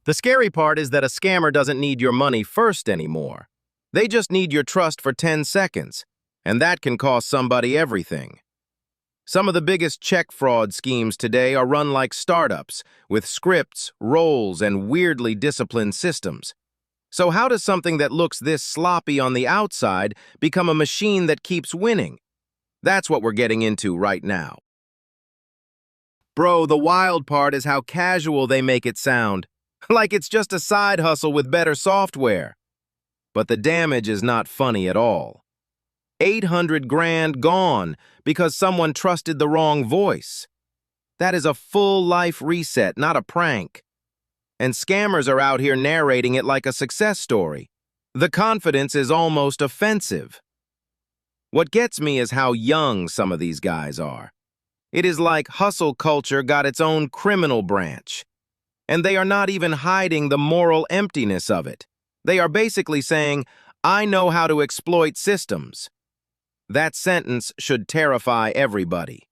The scary part is that a scammer doesn't need your money first anymore. They just need your trust for 10 seconds, and that can cost somebody everything. Some of the biggest check fraud schemes today are run like startups, with scripts, roles, and weirdly disciplined systems. So how does something that looks this sloppy on the outside become a machine that keeps winning? That's what we're getting into right now. Bro, the wild part is how casual they make it sound. Like it's just a side hustle with better software. But the damage is not funny at all. 800 grand gone because someone trusted the wrong voice. That is a full life reset, not a prank. And scammers are out here narrating it like a success story. The confidence is almost offensive. What gets me is how young some of these guys are. It is like hustle culture got its own criminal branch. And they are not even hiding the moral emptiness of it. They are basically saying, I know how to exploit systems. That sentence should terrify everybody.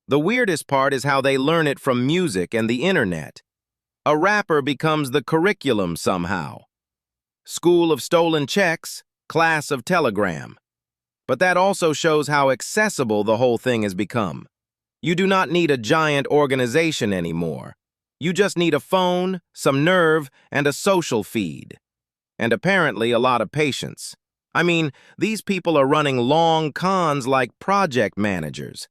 The weirdest part is how they learn it from music and the internet. A rapper becomes the curriculum somehow. School of stolen checks, class of Telegram. But that also shows how accessible the whole thing has become. You do not need a giant organization anymore. You just need a phone, some nerve, and a social feed. And apparently a lot of patience. I mean, these people are running long cons like project managers.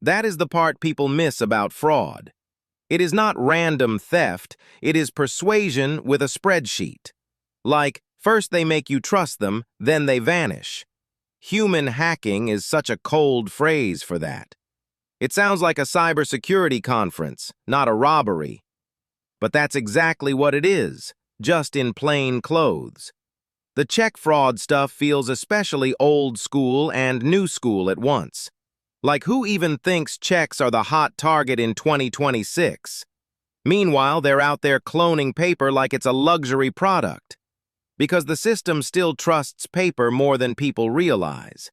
That is the part people miss about fraud. It is not random theft, it is persuasion with a spreadsheet. Like, first they make you trust them, then they vanish. Human hacking is such a cold phrase for that. It sounds like a cybersecurity conference, not a robbery. But that's exactly what it is, just in plain clothes. The check fraud stuff feels especially old school and new school at once. Like who even thinks checks are the hot target in 2026? Meanwhile, they're out there cloning paper like it's a luxury product. Because the system still trusts paper more than people realize.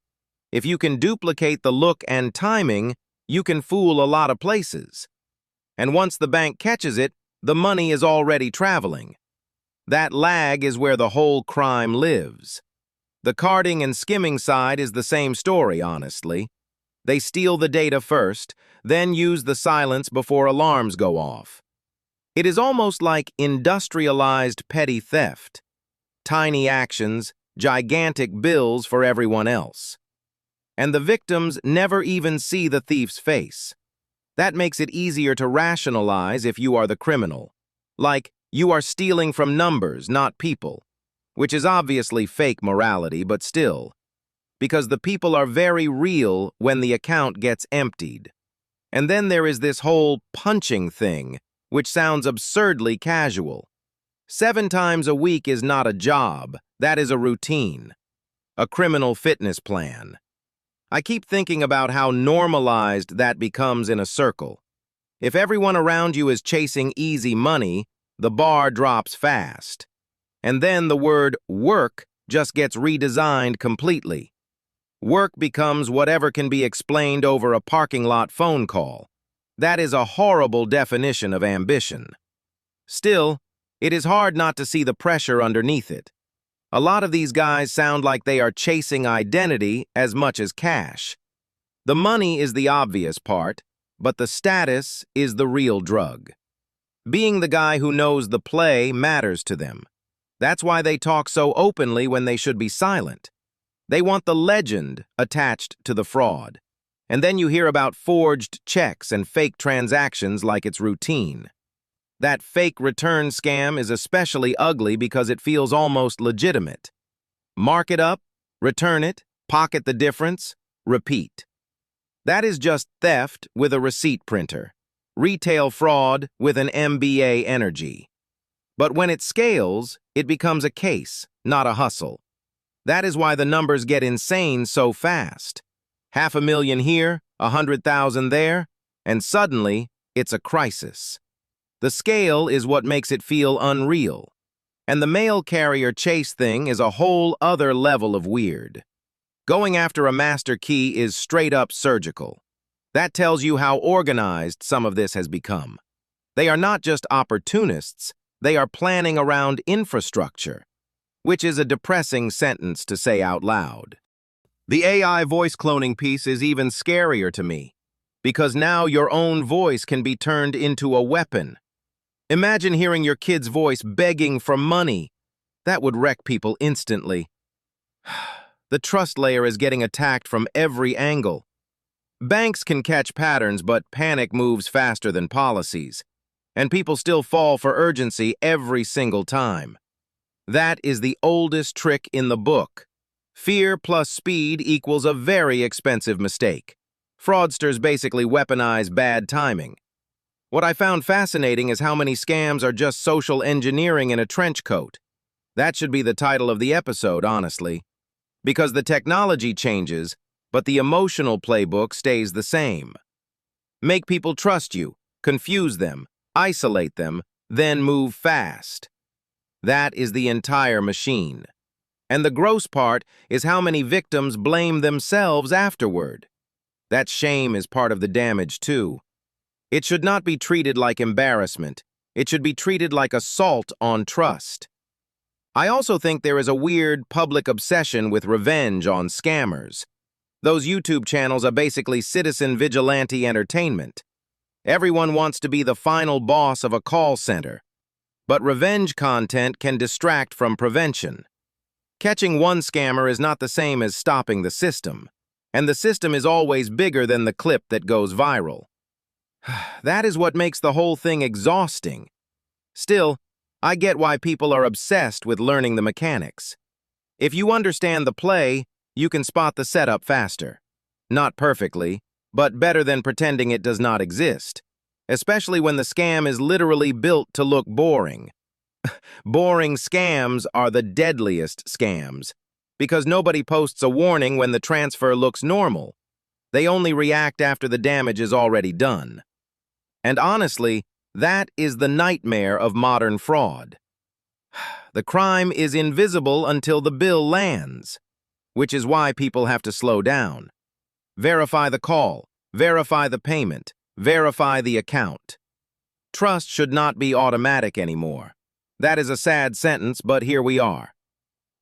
If you can duplicate the look and timing, you can fool a lot of places. And once the bank catches it, the money is already traveling. That lag is where the whole crime lives. The carding and skimming side is the same story, honestly. They steal the data first, then use the silence before alarms go off. It is almost like industrialized petty theft. Tiny actions, gigantic bills for everyone else. And the victims never even see the thief's face. That makes it easier to rationalize if you are the criminal. Like, you are stealing from numbers, not people. Which is obviously fake morality, but still. Because the people are very real when the account gets emptied. And then there is this whole punching thing, which sounds absurdly casual. 7 times a week is not a job, that is a routine. A criminal fitness plan. I keep thinking about how normalized that becomes in a circle. If everyone around you is chasing easy money, the bar drops fast. And then the word work just gets redesigned completely. Work becomes whatever can be explained over a parking lot phone call. That is a horrible definition of ambition. Still, it is hard not to see the pressure underneath it. A lot of these guys sound like they are chasing identity as much as cash. The money is the obvious part, but the status is the real drug. Being the guy who knows the play matters to them. That's why they talk so openly when they should be silent. They want the legend attached to the fraud. And then you hear about forged checks and fake transactions like it's routine. That fake return scam is especially ugly because it feels almost legitimate. Mark it up, return it, pocket the difference, repeat. That is just theft with a receipt printer. Retail fraud with an MBA energy. But when it scales, it becomes a case, not a hustle. That is why the numbers get insane so fast. 500,000 here, 100,000 there, and suddenly, it's a crisis. The scale is what makes it feel unreal. And the mail carrier chase thing is a whole other level of weird. Going after a master key is straight up surgical. That tells you how organized some of this has become. They are not just opportunists, They are planning around infrastructure, which is a depressing sentence to say out loud. The AI voice cloning piece is even scarier to me, because now your own voice can be turned into a weapon. Imagine hearing your kid's voice begging for money. That would wreck people instantly. The trust layer is getting attacked from every angle. Banks can catch patterns, but panic moves faster than policies, and people still fall for urgency every single time. That is the oldest trick in the book. Fear plus speed equals a very expensive mistake. Fraudsters basically weaponize bad timing. What I found fascinating is how many scams are just social engineering in a trench coat. That should be the title of the episode, honestly. Because the technology changes, but the emotional playbook stays the same. Make people trust you, confuse them, isolate them, then move fast. That is the entire machine. And the gross part is how many victims blame themselves afterward. That shame is part of the damage, too. It should not be treated like embarrassment. It should be treated like assault on trust. I also think there is a weird public obsession with revenge on scammers. Those YouTube channels are basically citizen vigilante entertainment. Everyone wants to be the final boss of a call center. But revenge content can distract from prevention. Catching one scammer is not the same as stopping the system. And the system is always bigger than the clip that goes viral. That is what makes the whole thing exhausting. Still, I get why people are obsessed with learning the mechanics. If you understand the play, you can spot the setup faster. Not perfectly, but better than pretending it does not exist. Especially when the scam is literally built to look boring. Boring scams are the deadliest scams, because nobody posts a warning when the transfer looks normal. They only react after the damage is already done. And honestly, that is the nightmare of modern fraud. The crime is invisible until the bill lands, which is why people have to slow down. Verify the call, verify the payment, verify the account. Trust should not be automatic anymore. That is a sad sentence, but here we are.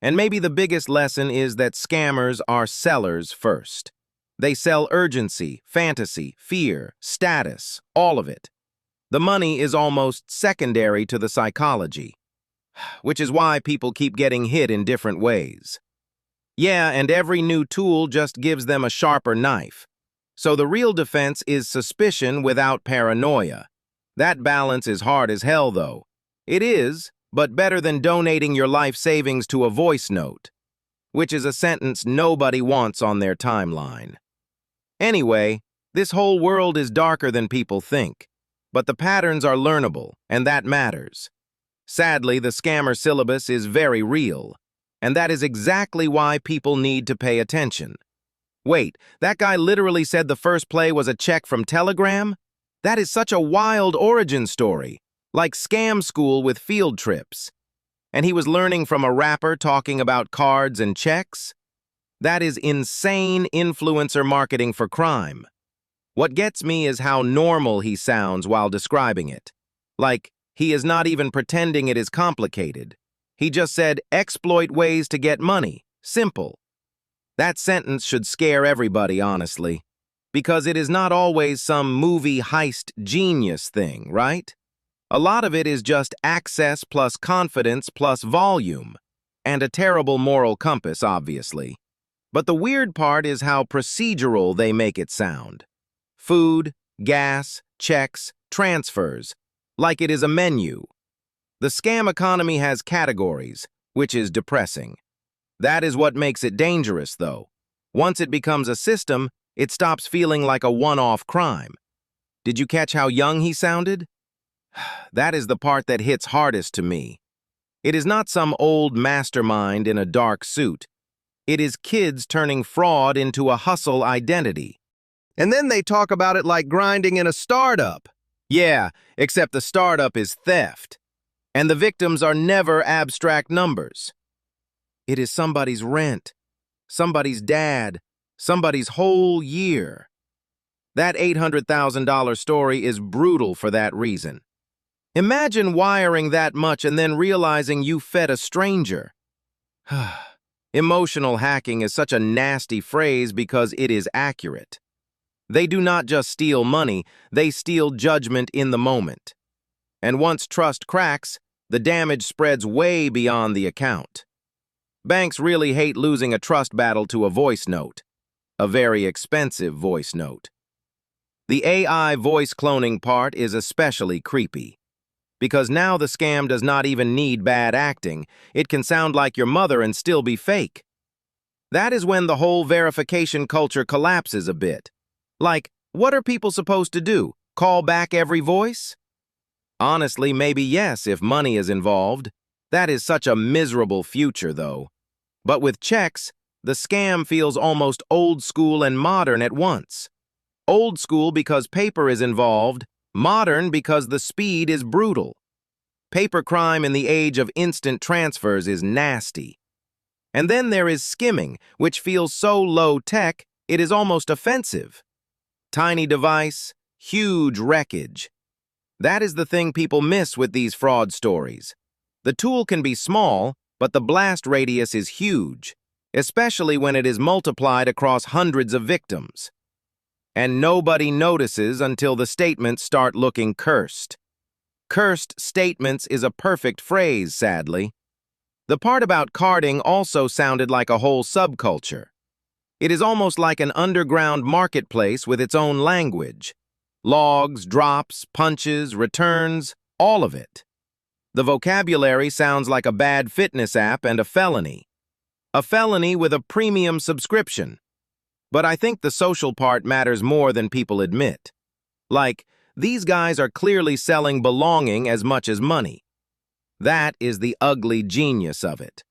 And maybe the biggest lesson is that scammers are sellers first. They sell urgency, fantasy, fear, status, all of it. The money is almost secondary to the psychology, which is why people keep getting hit in different ways. Yeah, and every new tool just gives them a sharper knife. So the real defense is suspicion without paranoia. That balance is hard as hell, though. It is, but better than donating your life savings to a voice note, which is a sentence nobody wants on their timeline. Anyway, this whole world is darker than people think, but the patterns are learnable, and that matters. Sadly, the scammer syllabus is very real, and that is exactly why people need to pay attention. Wait, that guy literally said the first play was a check from Telegram? That is such a wild origin story, like scam school with field trips. And he was learning from a rapper talking about cards and checks? That is insane influencer marketing for crime. What gets me is how normal he sounds while describing it. Like, he is not even pretending it is complicated. He just said, exploit ways to get money. Simple. That sentence should scare everybody, honestly. Because it is not always some movie heist genius thing, right? A lot of it is just access plus confidence plus volume. And a terrible moral compass, obviously. But the weird part is how procedural they make it sound. Food, gas, checks, transfers, like it is a menu. The scam economy has categories, which is depressing. That is what makes it dangerous, though. Once it becomes a system, it stops feeling like a one-off crime. Did you catch how young he sounded? That is the part that hits hardest to me. It is not some old mastermind in a dark suit. It is kids turning fraud into a hustle identity. And then they talk about it like grinding in a startup. Yeah, except the startup is theft. And the victims are never abstract numbers. It is somebody's rent, somebody's dad, somebody's whole year. That $800,000 story is brutal for that reason. Imagine wiring that much and then realizing you fed a stranger. Emotional hacking is such a nasty phrase because it is accurate. They do not just steal money, they steal judgment in the moment. And once trust cracks, the damage spreads way beyond the account. Banks really hate losing a trust battle to a voice note, a very expensive voice note. The AI voice cloning part is especially creepy, because now the scam does not even need bad acting. It can sound like your mother and still be fake. That is when the whole verification culture collapses a bit. Like, what are people supposed to do? Call back every voice? Honestly, maybe yes, if money is involved. That is such a miserable future, though. But with checks, the scam feels almost old school and modern at once. Old school because paper is involved, modern because the speed is brutal. Paper crime in the age of instant transfers is nasty. And then there is skimming, which feels so low-tech, it is almost offensive. Tiny device, huge wreckage. That is the thing people miss with these fraud stories. The tool can be small, but the blast radius is huge, especially when it is multiplied across hundreds of victims. And nobody notices until the statements start looking cursed. Cursed statements is a perfect phrase, sadly. The part about carding also sounded like a whole subculture. It is almost like an underground marketplace with its own language. Logs, drops, punches, returns, all of it. The vocabulary sounds like a bad fitness app and a felony. A felony with a premium subscription. But I think the social part matters more than people admit. Like, these guys are clearly selling belonging as much as money. That is the ugly genius of it.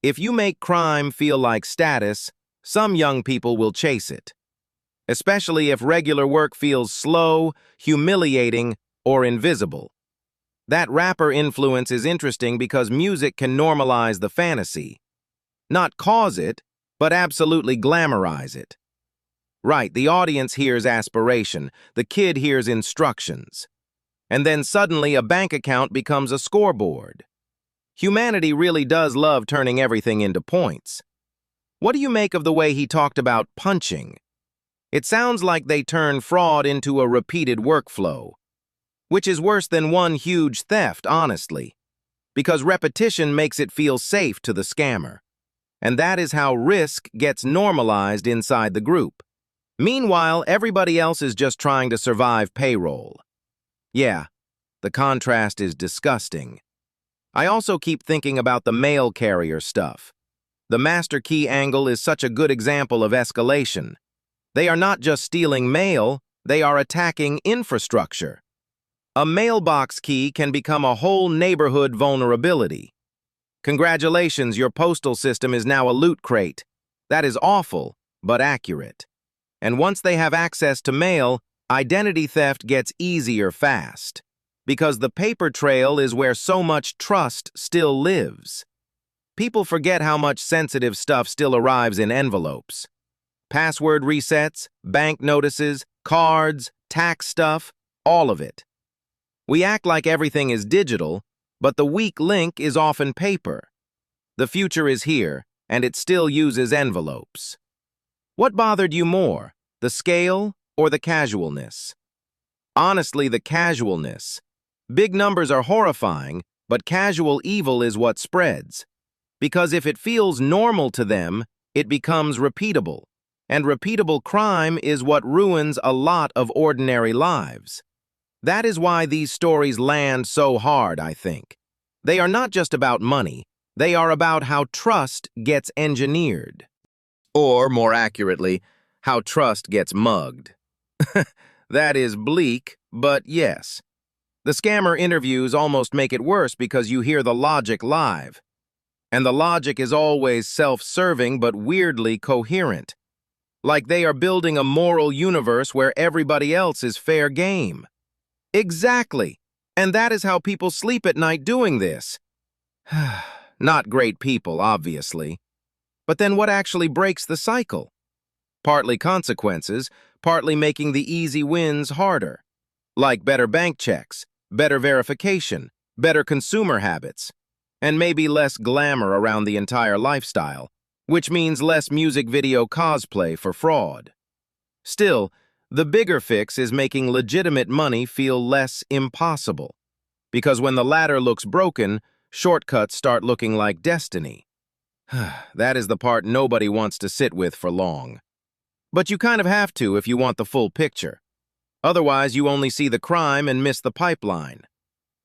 If you make crime feel like status, some young people will chase it. Especially if regular work feels slow, humiliating, or invisible. That rapper influence is interesting because music can normalize the fantasy. Not cause it, but absolutely glamorize it. Right, the audience hears aspiration, the kid hears instructions. And then suddenly a bank account becomes a scoreboard. Humanity really does love turning everything into points. What do you make of the way he talked about punching? It sounds like they turn fraud into a repeated workflow. Which is worse than one huge theft, honestly. Because repetition makes it feel safe to the scammer. And that is how risk gets normalized inside the group. Meanwhile, everybody else is just trying to survive payroll. Yeah, the contrast is disgusting. I also keep thinking about the mail carrier stuff. The master key angle is such a good example of escalation. They are not just stealing mail, they are attacking infrastructure. A mailbox key can become a whole neighborhood vulnerability. Congratulations, your postal system is now a loot crate. That is awful, but accurate. And once they have access to mail, identity theft gets easier fast. Because the paper trail is where so much trust still lives. People forget how much sensitive stuff still arrives in envelopes. Password resets, bank notices, cards, tax stuff, all of it. We act like everything is digital, but the weak link is often paper. The future is here, and it still uses envelopes. What bothered you more, the scale or the casualness? Honestly, the casualness. Big numbers are horrifying, but casual evil is what spreads. Because if it feels normal to them, it becomes repeatable. And repeatable crime is what ruins a lot of ordinary lives. That is why these stories land so hard, I think. They are not just about money, they are about how trust gets engineered. Or, more accurately, how trust gets mugged. That is bleak, but yes. The scammer interviews almost make it worse because you hear the logic live. And the logic is always self-serving but weirdly coherent. Like they are building a moral universe where everybody else is fair game. Exactly. And that is how people sleep at night doing this. Not great people, obviously. But then what actually breaks the cycle? Partly consequences, partly making the easy wins harder. Like better bank checks, better verification, better consumer habits, and maybe less glamour around the entire lifestyle, which means less music video cosplay for fraud. Still, the bigger fix is making legitimate money feel less impossible. Because when the latter looks broken, shortcuts start looking like destiny. That is the part nobody wants to sit with for long. But you kind of have to if you want the full picture. Otherwise, you only see the crime and miss the pipeline.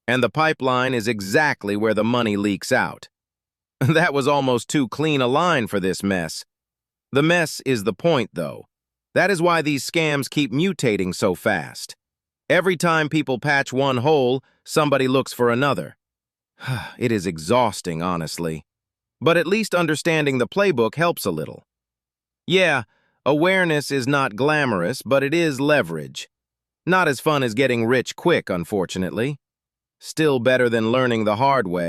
And the pipeline is exactly where the money leaks out. That was almost too clean a line for this mess. The mess is the point, though. That is why these scams keep mutating so fast. Every time people patch one hole, somebody looks for another. It is exhausting, honestly. But at least understanding the playbook helps a little. Yeah, awareness is not glamorous, but it is leverage. Not as fun as getting rich quick, unfortunately. Still better than learning the hard way.